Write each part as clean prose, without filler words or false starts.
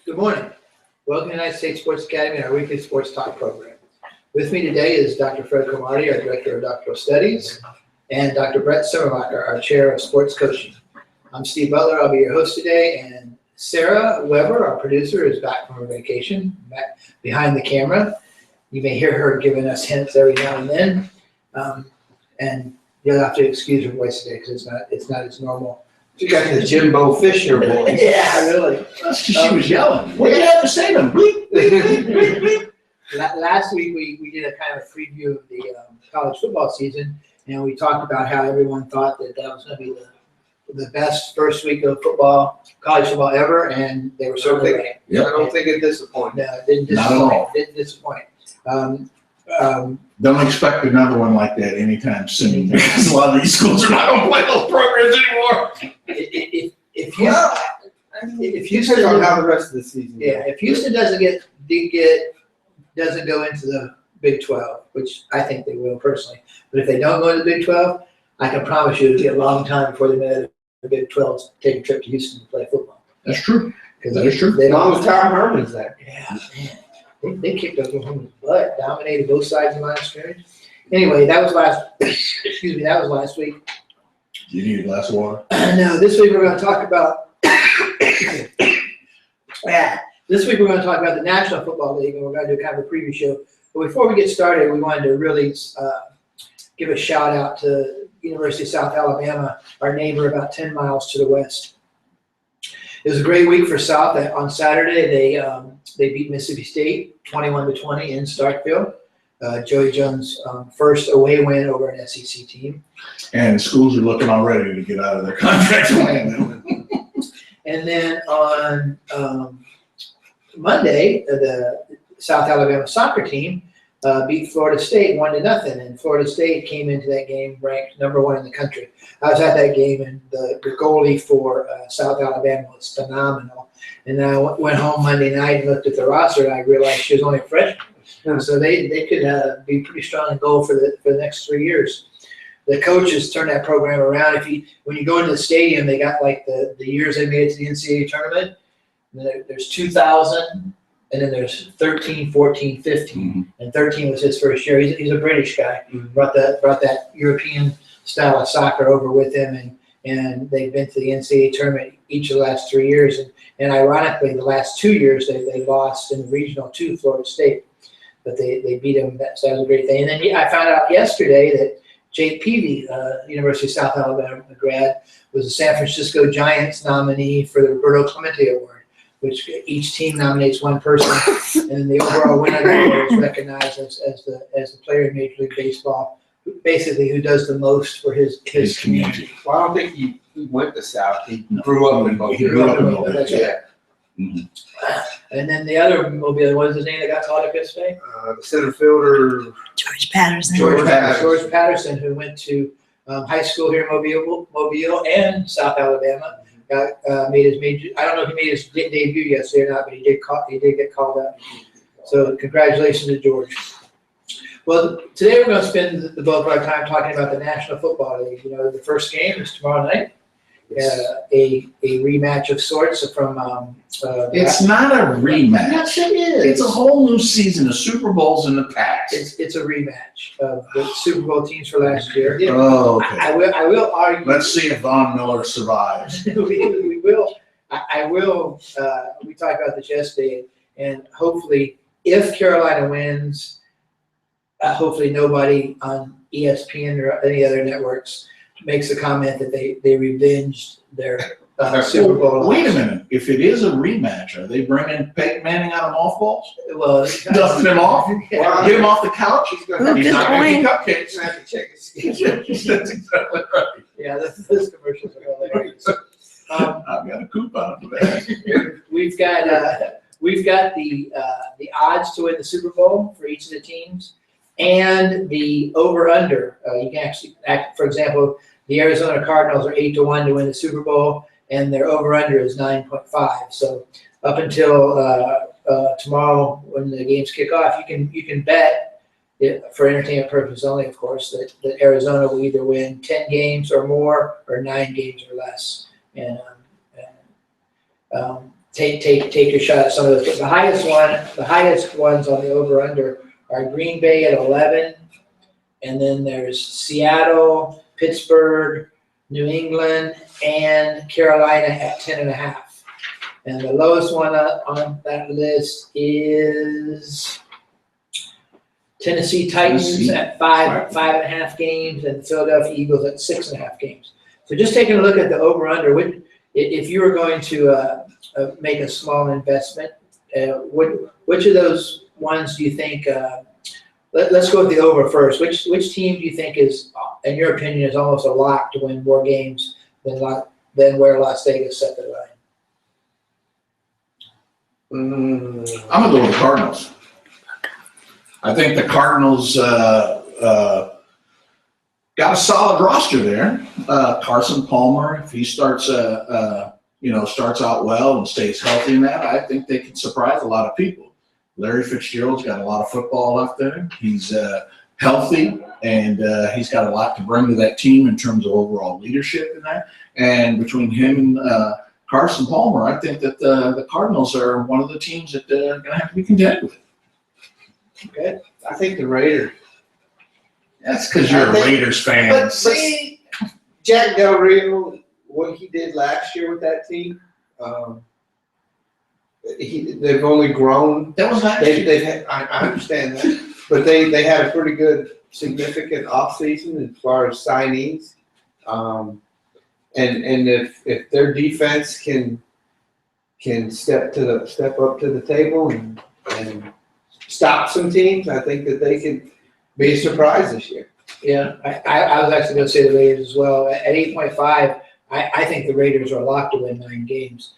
Good morning. Welcome to United States Sports Academy and our weekly sports talk program. With me today is Dr. Fred Cromartie, our Director of Doctoral Studies, and Dr. Brett Simmermacher, our Chair of Sports Coaching. I'm Steve Butler. I'll be your host today, and Sarah Weber, our producer, is back from her vacation, back behind the camera. You may hear her giving us hints every now and then, and you'll have to excuse her voice today because it's not as normal. You got the Jimbo Fisher voice. Yeah, really. That's because she was yelling. What did you have to say to him? Bleep, bleep, bleep, bleep, bleep. Last week, we did a kind of preview of the college football season, and we talked about how everyone thought that was going to be the best first week of college football ever, and they were certainly right. Yep. I don't think it disappointed. No, it didn't Not disappoint. at all. Didn't disappoint. Don't expect another one like that anytime soon. Because a lot of these schools are not going to play those programs anymore. If Depends Houston on how the rest of the season goes. Yeah, if Houston doesn't go into the Big 12, which I think they will personally, but if they don't go into the Big 12, I can promise you it'll be a long time before they make the Big 12 take a trip to Houston to play football. That's true. Because That is true. They As long don't. as Tom Herman's there. Yeah, man, they kicked Oklahoma's butt, dominated both sides of the line of scrimmage. Anyway, that was last. Excuse me, that was last week. You need a glass of water? No, this week we're going to talk about. This week we're going to talk about the National Football League, and we're going to do kind of a preview show. But before we get started, we wanted to really give a shout out to University of South Alabama, our neighbor about 10 miles to the west. It was a great week for South. On Saturday, they beat Mississippi State 21-20 in Starkville. Joey Jones' first away win over an SEC team. And schools are looking already to get out of their contract plan. And then on Monday, the South Alabama soccer team beat Florida State 1-0, and Florida State came into that game ranked number 1 in the country. I was at that game, and the goalie for South Alabama was phenomenal. And I went home Monday night and looked at the roster, and I realized she was only a freshman. And so they could be pretty strong in goal for the next 3 years. The coaches turned that program around. When you go into the stadium, they got like the years they made it to the NCAA tournament. There's 2000, and then there's 13, 14, 15, Mm-hmm. and 13 was his first year. He's a British guy. Brought that European style of soccer over with him, and they've been to the NCAA tournament each of the last 3 years. And ironically, the last 2 years they lost in the regional to Florida State, but they beat them. So that was a great thing. And then I found out yesterday that Jake Peavy, University of South Alabama grad, was a San Francisco Giants nominee for the Roberto Clemente Award, which each team nominates one person, and the overall winner of the award is recognized as the player in Major League Baseball, basically who does the most for his community. Well, I don't think he went to South. He grew up in Mobile. He grew up in Mobile. That's right. Mm-hmm. And then the other Mobile, what is his name that got called up yesterday? The center fielder. George Patterson. George Patterson. George Patterson, who went to high school here in Mobile and South Alabama. Made his major. I don't know if he made his debut yesterday or not, but he did get called up. So congratulations to George. Well, today we're going to spend the bulk of our time talking about the National Football League. The first game is tomorrow night. A rematch of sorts from. It's not a rematch. Yes, it is. It's a whole new season of Super Bowls in the past. It's a rematch of the Super Bowl teams for last year. Oh, okay. I will argue. Let's see if Von Miller survives. we will. I will. We talked about this yesterday, and hopefully, if Carolina wins, hopefully nobody on ESPN or any other networks makes a comment that they revenged their Super Bowl. Wait a minute. If it is a rematch, are they bringing Peyton Manning out of mothballs? Well, Dusting him off? Yeah. Get him off the couch? He's going to He's not going to eat cupcakes. He's going to have to check his schedule. That's exactly right. Yeah, those commercials are hilarious. I've got a coupon for that. We've got the odds to win the Super Bowl for each of the teams, and the over/under. You can actually, for example, the Arizona Cardinals are 8-1 to win the Super Bowl, and their over/under is 9.5. So up until tomorrow, when the games kick off, you can bet, for entertainment purposes only, of course, that Arizona will either win 10 games or more, or 9 games or less. And take your shot at some of those. The highest ones on the over/under are Green Bay at 11, and then there's Seattle, Pittsburgh, New England, and Carolina at 10.5. And the lowest one on that list is Tennessee Titans Tennessee. at 5.5 games, and the Philadelphia Eagles at 6.5 games. So just taking a look at the over/under, if you were going to make a small investment, which of those ones do you think? Let's go with the over first. Which team do you think is, in your opinion, is almost a lock to win more games than where Las Vegas set the line? I'm gonna go with the Cardinals. I think the Cardinals got a solid roster there. Carson Palmer, if he starts starts out well and stays healthy in that, I think they can surprise a lot of people. Larry Fitzgerald's got a lot of football left in him. He's healthy, and he's got a lot to bring to that team in terms of overall leadership in that. And between him and Carson Palmer, I think that the Cardinals are one of the teams that are going to have to be contended with. Okay. I think the Raiders. That's because you're a Raiders fan. But see, Jack Del Rio, what he did last year with that team, they've only grown. That was last year. They've had, I understand that, but they had a pretty good, significant offseason as far as signees. And if their defense can step up to the table and stop some teams, I think that they could be a surprise this year. Yeah, I was actually going to say the Raiders as well. At 8.5, I think the Raiders are locked to win 9 games.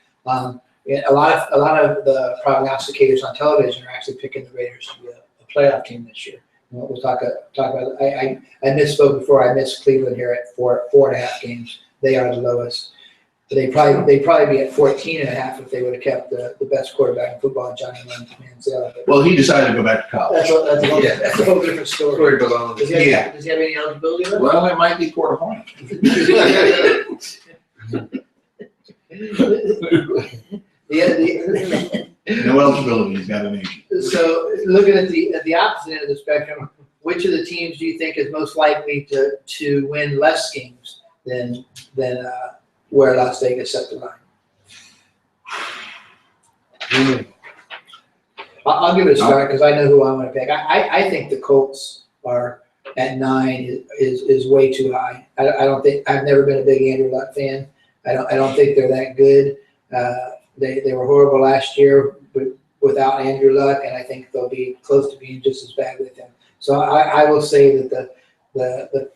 Yeah, a lot of the prognosticators on television are actually picking the Raiders to be a playoff team this year. We'll talk about. I misspoke before. I missed Cleveland here at 4.5 games. They are the lowest. They'd probably be at 14.5 if they would have kept the best quarterback in football, Johnny Manziel. Well, he decided to go back to college. That's a whole different story. Story belongs. Does he have any eligibility left? Well, it might be quarter point. No eligibility. He's got an age. So, looking at the opposite end of the spectrum, which of the teams do you think is most likely to win less games than where Las Vegas set the line? I'll give it a start because I know who I'm going to pick. I think the Colts are at 9 is way too high. I don't think I've never been a big Andrew Luck fan. I don't think they're that good. They were horrible last year without Andrew Luck, and I think they'll be close to being just as bad with him. So I will say that the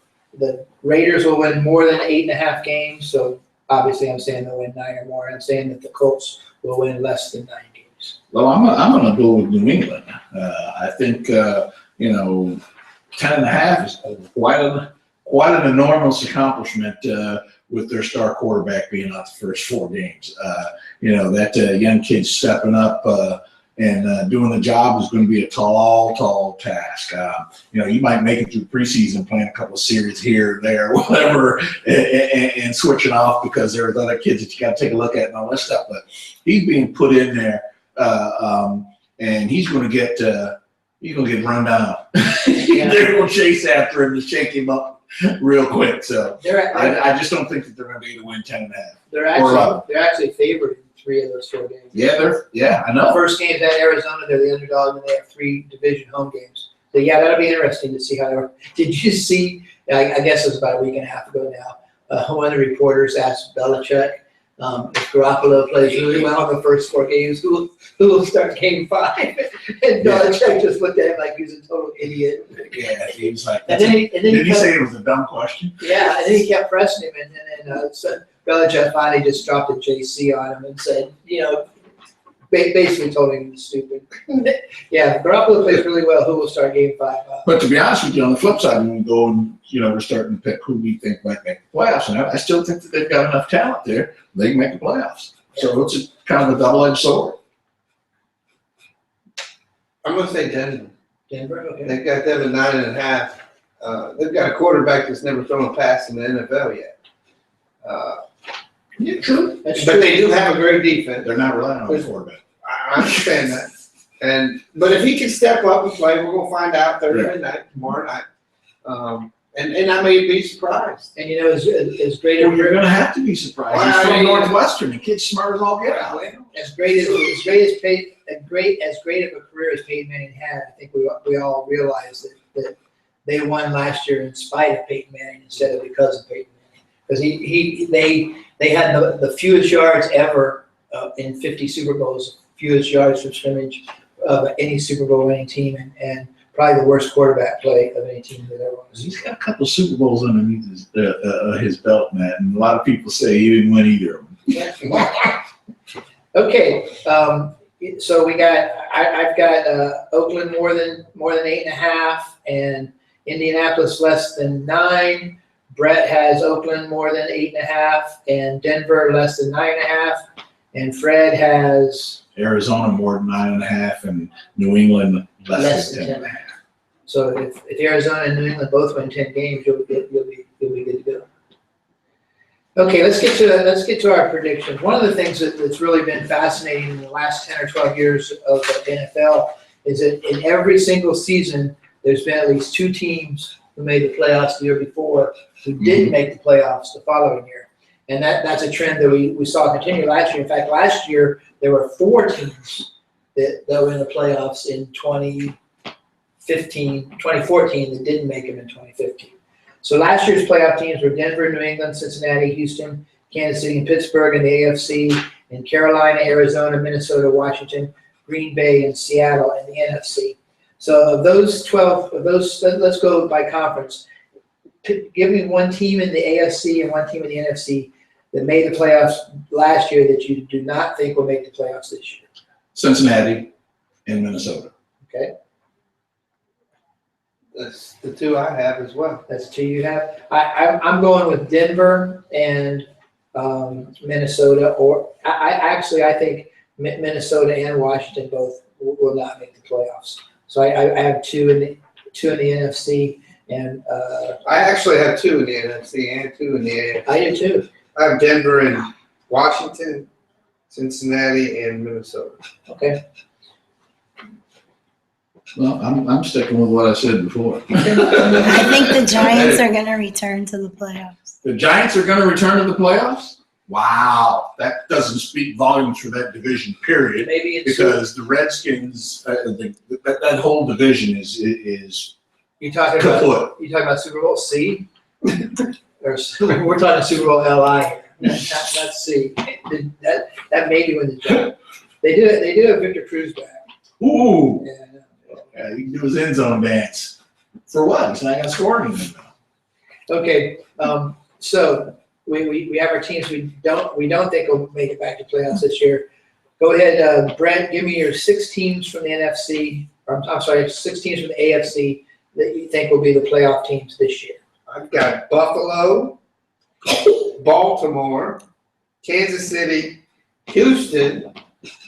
Raiders will win more than 8.5 games. So obviously I'm saying they'll win 9 or more. I'm saying that the Colts will win less than 9 games. Well, I'm going to go with New England. I think 10.5 is quite an enormous accomplishment with their star quarterback being out the first 4 games. That young kid stepping up and doing the job is going to be a tall task. You might make it through preseason playing a couple of series here, there, whatever, and switching off because there's other kids that you got to take a look at and all that stuff. But he's being put in there, and he's going to get run down. They're going to chase after him to shake him up real quick. So I just don't think that they're going to be able to win 10.5. They're actually favored in 3 of those 4 games. Yeah, I know. The first game's at Arizona. They're the underdog, and they have 3 division home games. So yeah, that'll be interesting to see how they work. Did you see? I guess it was about a week and a half ago now. One of the reporters asked Belichick if Garoppolo plays really well in the first 4 games, who will start game 5? And Belichick just looked at him like he was a total idiot. Yeah, he was like. And then Did he say it was a dumb question? Yeah, and then he kept pressing him, and then so Belichick finally just dropped a JC on him and said, basically told him he was stupid. Yeah, Garoppolo plays really well. Who will start game 5? But to be honest with you, on the flip side, when we go and we're starting to pick who we think might make the playoffs, and I still think that they've got enough talent there; they can make the playoffs. So it's kind of a double-edged sword. I'm going to say Denver. Denver, okay. They've got them at 9.5. They've got a quarterback that's never thrown a pass in the NFL yet. Yeah, true. That's But true. they do have a great defense. They're not relying on the quarterback. I understand that. But if he can step up and play, we're gonna find out Thursday night, tomorrow night. And I may be surprised. And you know, as great Well, a you're gonna have to be surprised. He's Well, I from mean- Northwestern. The kid's smart as all get out. as great of a career as Peyton Manning had, I think we all realize that they won last year in spite of Peyton Manning instead of because of Peyton Manning. Because they had the fewest yards ever in 50 Super Bowls, fewest yards from scrimmage of any Super Bowl winning team, and probably the worst quarterback play of any team that ever was. He's got a couple Super Bowls underneath his belt, Matt, and a lot of people say he didn't win either of them. Okay, so I've got Oakland more than 8.5, and Indianapolis less than 9. Brett has Oakland more than 8.5, and Denver less than 9.5, and Fred has Arizona more than 9.5, and New England less less than than 10.5. 10. So if Arizona and New England both win 10 games, you'll be good to go. Okay, let's get to our predictions. One of the things that's really been fascinating in the last 10 or 12 years of the NFL is that in every single season, there's been at least 2 teams who made the playoffs the year before who didn't make the playoffs the following year. And that's a trend that we saw continue last year. In fact, last year, there were 4 teams that were in the playoffs in 2014 that didn't make them in 2015. So last year's playoff teams were Denver, New England, Cincinnati, Houston, Kansas City, and Pittsburgh in the AFC, and Carolina, Arizona, Minnesota, Washington, Green Bay, and Seattle in the NFC. So of those 12, let's go by conference. Give me one team in the AFC and one team in the NFC that made the playoffs last year that you do not think will make the playoffs this year. Cincinnati and Minnesota. Okay, That's the 2 I have as well. that's 2 you have. I'm going with Denver and Minnesota, or I think Minnesota and Washington both will not make the playoffs. So I have 2 in the NFC, and I actually have 2 in the NFC and 2 in the AFC. I do too. I have Denver and Washington, Cincinnati, and Minnesota. Okay. Well, I'm sticking with what I said before. I think the Giants are going to return to the playoffs. The Giants are going to return to the playoffs? Wow, that doesn't speak volumes for that division, period. Maybe it's Because the Redskins, that whole division is you talking about kaput. Super Bowl C, or we're talking Super Bowl LI here, not C. That may be when the Giants. They do have Victor Cruz back. Ooh, Yeah, yeah, he can do his end zone dance. For what? He's not going to score anything. Okay, so we have our teams we don't think will make it back to playoffs this year. Go ahead, Brent, give me your 6 teams from the NFC, or I'm sorry, 6 teams from the AFC that you think will be the playoff teams this year. I've got Buffalo, Baltimore, Kansas City, Houston,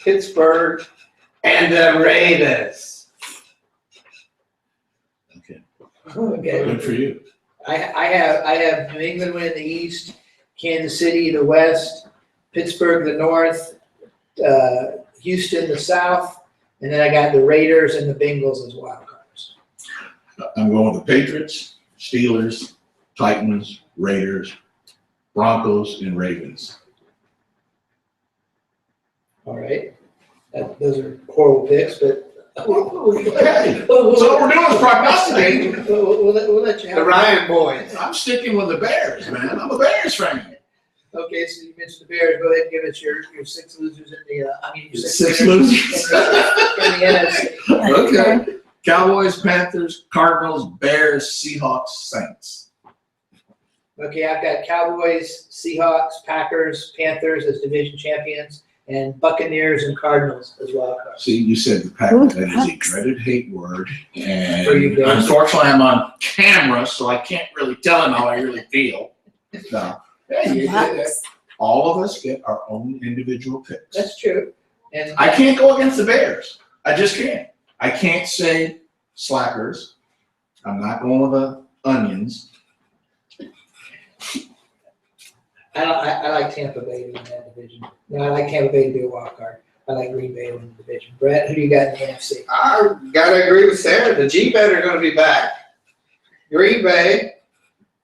Pittsburgh, and the Raiders. Okay, Okay. good for you. I have New England winning the East, Kansas City the West, Pittsburgh the North, Houston the South, and then I got the Raiders and the Bengals as wild cards. I'm going with the Patriots, Steelers, Titans, Raiders, Broncos, and Ravens. All right, those are horrible picks, but Hey, so all we're doing is prognosticating. we'll let you have The it. Ryan boys. I'm sticking with the Bears, man. I'm a Bears fan. Okay, so you mentioned the Bears. Go ahead and give us your 6 losers in the your 6 winners losers. in the NFC. Okay. Cowboys, Panthers, Cardinals, Bears, Seahawks, Saints. Okay, I've got Cowboys, Seahawks, Packers, Panthers as division champions, and Buccaneers and Cardinals as wild cards. See, you said the Packers. That is a dreaded hate word. And For you guys. unfortunately, I'm on camera, so I can't really tell him how I really feel. No. Hey, Bucks. all of us get our own individual picks. That's true. And I can't go against the Bears. I just can't. I can't say slackers. I'm not going with the onions. I like Tampa Bay to win that division. No, I like Tampa Bay to be a wild card. I like Green Bay to win the division. Brett, who do you got in the NFC? I gotta agree with Sarah. The G-Men are gonna be back. Green Bay,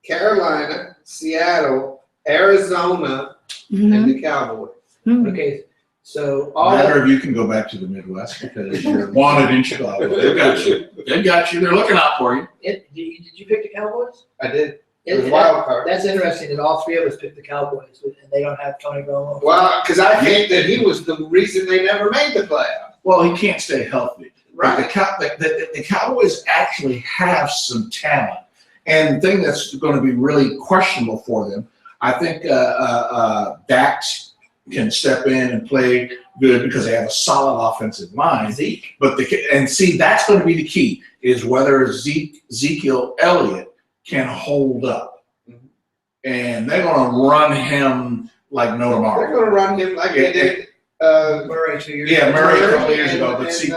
Carolina, Seattle, Arizona, Mhm. and the Cowboys. Mhm. Okay, so all Neither of you can go back to the Midwest because you're wanted in Chicago. They've got you. They've got you. They're looking out for you. did you pick the Cowboys? I did. It was It- wild card. That's interesting that all three of us picked the Cowboys, and they don't have Tony Romo. Well, because I think that he was the reason they never made the playoffs. Well, he can't stay healthy. But Right. the Cowboys actually have some talent. And the thing that's going to be really questionable for them, I think Dax can step in and play good because they have a solid offensive line. Zeke. But see, that's going to be the key, is whether Ezekiel Elliott can hold up. Mhm. And they're going to run him like no They're tomorrow. going to run him like they did. Murray 2 years Yeah, ago. Murray a couple years ago, but and, see-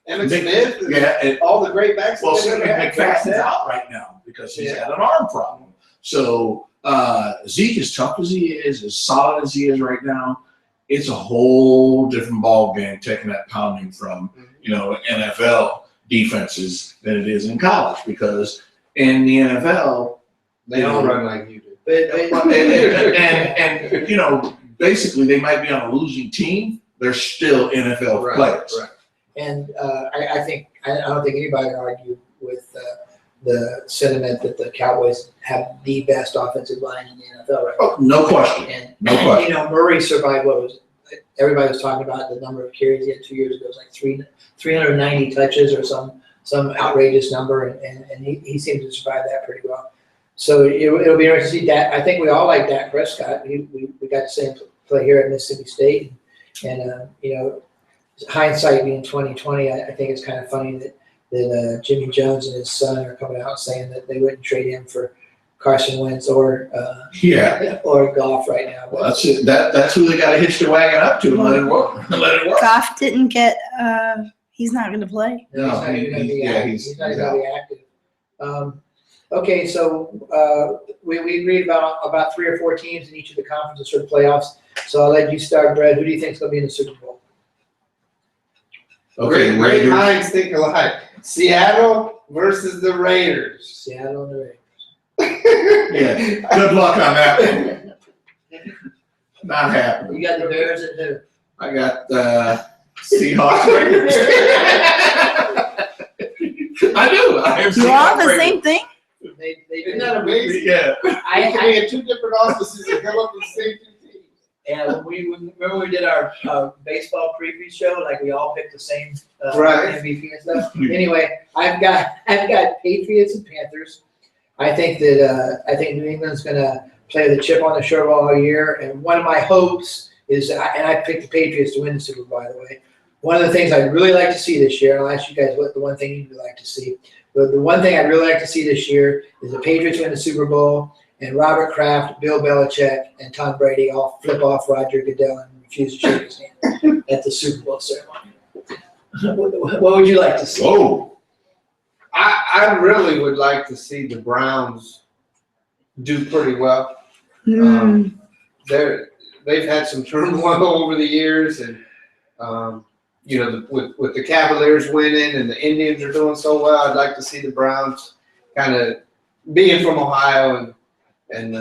Emmitt Nick- Smith, and Yeah, all the great backs. well, that see, they've had. McFadden's out right now because he's had an arm problem. So Zeke, as tough as he is, as solid as he is right now, it's a whole different ball game taking that pounding from NFL defenses than it is in college, because in the NFL They don't run like you do. But and basically they might be on a losing team, they're still NFL players. Right. And I don't think anybody would argue with the sentiment that the Cowboys have the best offensive line in the NFL right now. Oh, no question. And No question. Murray survived everybody was talking about the number of carries he had 2 years ago. It was like 390 touches or some outrageous number, and he seemed to survive that pretty well. So it'll be interesting to see Dak. I think we all like Dak Prescott. We got to see him play here at Mississippi State, and hindsight being 2020, I think it's kind of funny that Jimmy Jones and his son are coming out saying that they wouldn't trade him for Carson Wentz or Goff right now. Well, that's it. That's who they got to hitch their wagon up to and let it work. Let it work. Goff didn't get. He's not going to play. No, he's not even going to be active. he's He's not even going to be active. Okay, so we agreed about 3 or 4 teams in each of the conferences for the playoffs. So I'll let you start, Brad. Who do you think is going to be in the Super Bowl? Okay, Great Raiders. minds think alike. Seattle versus the Raiders. Seattle and the Raiders. Yeah. Good luck on that one. Not happening. You got the Bears and who? I got Seahawks Raiders. I do. I have You all Seahawks the Raiders. same thing? They Isn't that amazing? Yeah. You can be in 2 different offices and come up with the same 2 teams. And remember we did our baseball preview show, like we all picked the same Right. MVP and stuff. Anyway, I've got Patriots and Panthers. I think New England's going to play the chip on the shoulder all year. And one of my hopes is, and I picked the Patriots to win the Super Bowl, by the way. One of the things I'd really like to see this year, and I'll ask you guys what the one thing you'd like to see. But the one thing I'd really like to see this year is the Patriots win the Super Bowl, and Robert Kraft, Bill Belichick, and Tom Brady all flip off Roger Goodell and refuse to shake his hand at the Super Bowl ceremony. What would you like to see? Whoa. I really would like to see the Browns do pretty well. Hmm. They've had some turmoil over the years, and with the Cavaliers winning and the Indians are doing so well, I'd like to see the Browns kind of being from Ohio and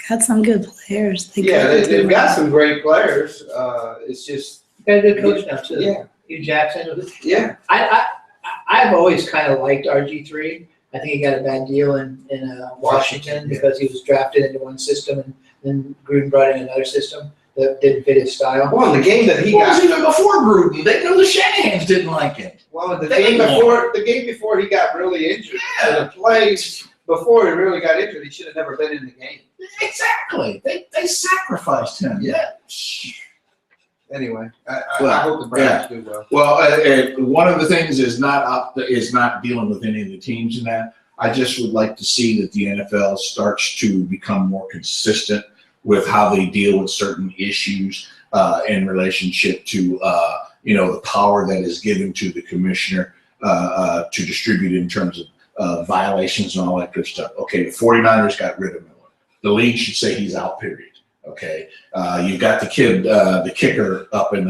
Got some good players. they've got some great players. It's just Got a good coach now too. yeah. Hugh Jackson. Yeah. I've always kind of liked RG3. I think he got a bad deal in Washington because he was drafted into one system and then Gruden brought in another system that didn't fit his style. Well, the game that he Well, it was got. even before Gruden. They know the Shanahans didn't like it. Well, the They game didn't before he got really injured. Yeah. The plays before he really got injured, he should have never been in the game. Exactly. They sacrificed him. Yeah. Anyway, I Well, hope the Browns do well. Well, one of the things is not dealing with any of the teams in that. I just would like to see that the NFL starts to become more consistent with how they deal with certain issues in relationship to the power that is given to the commissioner to distribute in terms of violations and all that good stuff. Okay, the 49ers got rid of Miller. The league should say he's out, period. Okay, you've got the kid, the kicker up in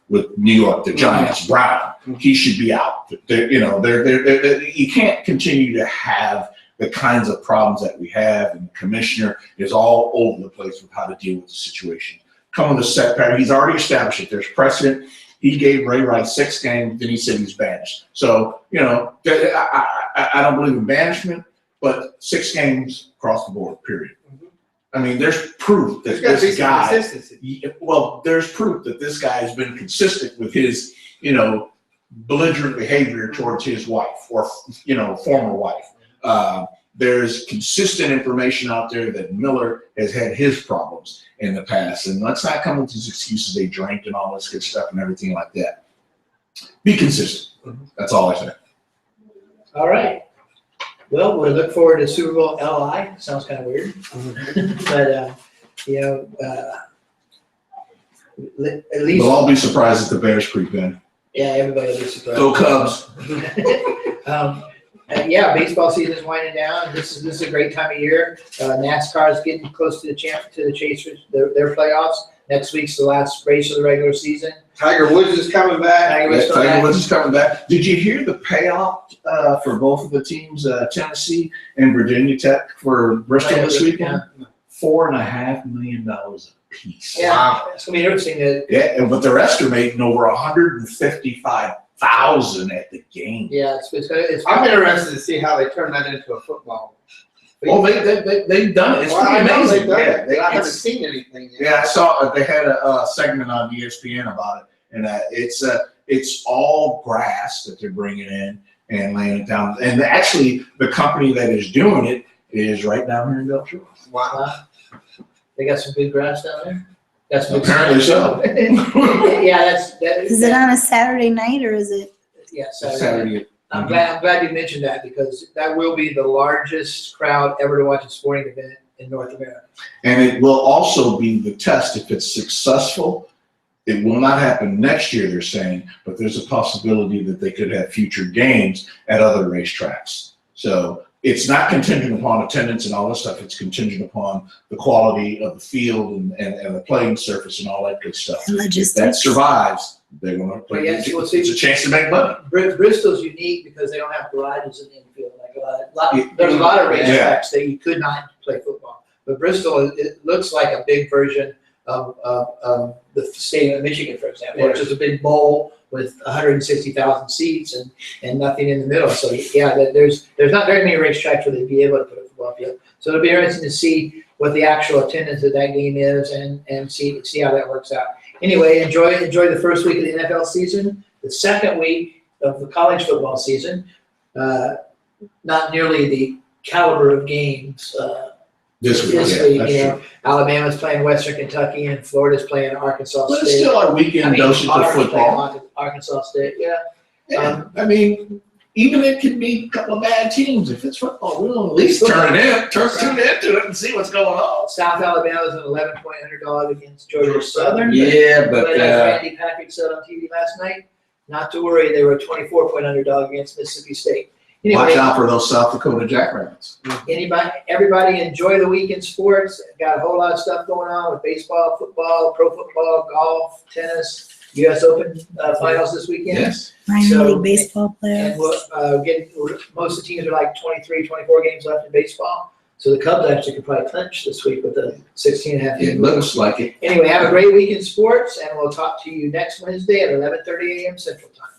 with New York, the Giants, Brown. He should be out. You can't continue to have the kinds of problems that we have, and the commissioner is all over the place with how to deal with the situation. Coming to set pattern, he's already established it. There's precedent. He gave Ray Rice 6 games, then he said he's banished. So, I don't believe in banishment, but 6 games across the board, period. I mean, there's proof that this guy, there's proof that this guy has been consistent with his, belligerent behavior towards his wife or, former wife. There's consistent information out there that Miller has had his problems in the past. And let's not come with these excuses they drank and all this good stuff and everything like that. Be consistent. That's all I say. All right. Well, we look forward to Super Bowl LI. Sounds kind of weird. But, at least. We'll all be surprised at the Bears creep in. Yeah, everybody will be surprised. Go Cubs. Baseball season is winding down. This is a great time of year. NASCAR is getting close to the Chasers, their playoffs. Next week's the last race of the regular season. Tiger Woods is coming back. Tiger Woods is coming back. Did you hear the payout for both of the teams, Tennessee and Virginia Tech, for Bristol this weekend? $4.5 million a piece. Yeah, Wow. it's gonna be interesting. But they're estimating over 155,000 at the game. Yeah, I'm interested to see how they turn that into a football. Well, they've done it. It's pretty I know amazing. they've done it. I haven't It's- seen anything yet. Yeah, I saw they had a segment on ESPN about it, and it's all grass that they're bringing in and laying it down. And actually, the company that is doing it is right down here in Belle Shore. Wow. They got some good grass down there. Got some good Apparently sand. so. Yeah, Is it on a Saturday night or is it? Yeah, Saturday. Saturday. I'm glad you mentioned that because that will be the largest crowd ever to watch a sporting event in North America. And it will also be the test. If it's successful, it will not happen next year, they're saying, but there's a possibility that they could have future games at other racetracks. So it's not contingent upon attendance and all this stuff. It's contingent upon the quality of the field and the playing surface and all that good stuff. And If that logistics. survives, they're going to play. Yes, we'll see. It's a chance to make money. Bristol's unique because they don't have garages in the infield. There's a lot of racetracks that you could not play football, but Bristol, it looks like a big version of the stadium of Michigan, for example, which is a big bowl with 160,000 seats and nothing in the middle. So yeah, there's not very many racetracks where they'd be able to put a football field. So it'll be interesting to see what the actual attendance of that game is and see how that works out. Anyway, enjoy the first week of the NFL season. The second week of the college football season, not nearly the caliber of games This week, this yeah, week. that's true. Alabama's playing Western Kentucky and Florida's playing Arkansas But it's State. still our weekend dosage of Auburn's playing football. Arkansas State, yeah. Yeah, I mean, even it could be a couple of bad teams. If it's football, we'll at least tune into it and see what's going on. South Alabama's an 11-point underdog against Georgia Southern. Yeah, But as Randy Patrick said on TV last night, not to worry, they were a 24-point underdog against Mississippi State. watch Anyway, out for those South Dakota Jackrabbits. everybody enjoy the weekend sports. Got a whole lot of stuff going on with baseball, football, pro football, golf, tennis, U.S. Open finals this weekend. Yes. Minor So- league baseball players. And most of the teams are like 23, 24 games left in baseball. So the Cubs actually could probably clinch this week with a 16.5 It game. looks like it. Anyway, have a great week in sports, and we'll talk to you next Wednesday at 11:30 a.m. Central Time.